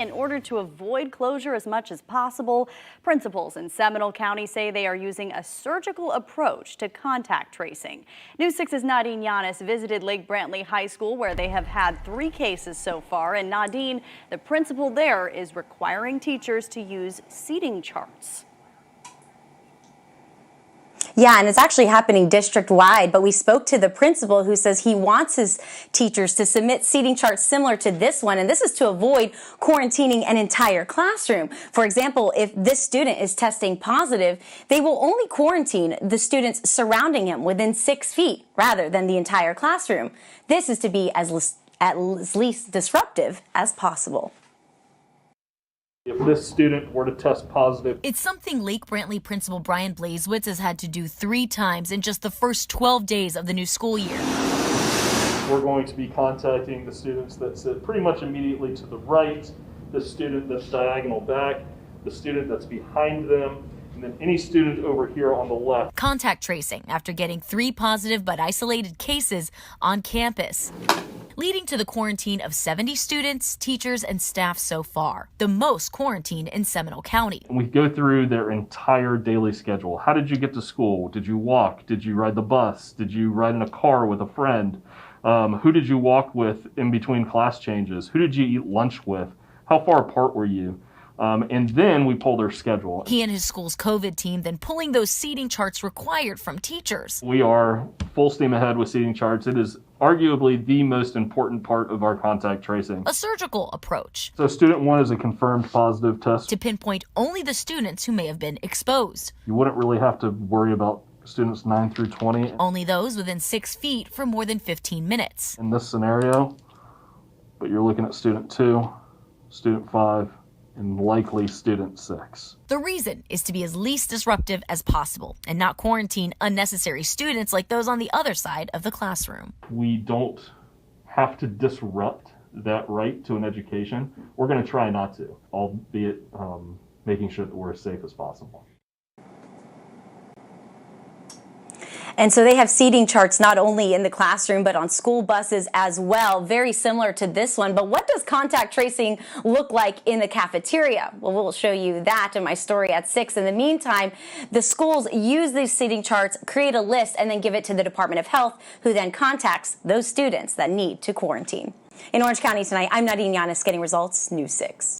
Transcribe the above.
In order to avoid closure as much as possible, principals in Seminole County say they are using a surgical approach to contact tracing. News 6's Nadine Yanis visited Lake Brantley High School, where they have had 3 cases so far. And Nadine, the principal there, is requiring teachers to use seating charts. Yeah, and it's actually happening district-wide, but we spoke to the principal who says he wants his teachers to submit seating charts similar to this one, and this is to avoid quarantining an entire classroom. For example, if this student is testing positive, they will only quarantine the students surrounding him within 6 feet rather than the entire classroom. This is to be as least disruptive as possible. If this student were to test positive. It's something Lake Brantley Principal Brian Blazewitz has had to do 3 times in just the first 12 days of the new school year. We're going to be contacting the students that sit pretty much immediately to the right, the student that's diagonal back, the student that's behind them, and then any student over here on the left. Contact tracing after getting 3 positive but isolated cases on campus, leading to the quarantine of 70 students, teachers, and staff so far, the most quarantined in Seminole County. We go through their entire daily schedule. How did you get to school? Did you walk? Did you ride the bus? Did you ride in a car with a friend? Who did you walk with in between class changes? Who did you eat lunch with? How far apart were you? And then we pull their schedule. He and his school's COVID team then pulling those seating charts required from teachers. We are full steam ahead with seating charts. It is arguably the most important part of our contact tracing. A surgical approach. So student 1 is a confirmed positive test. To pinpoint only the students who may have been exposed. You wouldn't really have to worry about students 9 through 20. Only those within 6 feet for more than 15 minutes. In this scenario, but you're looking at student 2, student 5, and likely student 6. The reason is to be as least disruptive as possible and not quarantine unnecessary students like those on the other side of the classroom. We don't have to disrupt that right to an education. We're going to try not to, albeit making sure that we're as safe as possible. And so they have seating charts not only in the classroom, but on school buses as well, very similar to this one. But what does contact tracing look like in the cafeteria? Well, we'll show you that in my story at 6. In the meantime, the schools use these seating charts, create a list, and then give it to the Department of Health, who then contacts those students that need to quarantine. In Orange County tonight, I'm Nadine Yanis, getting results, News 6.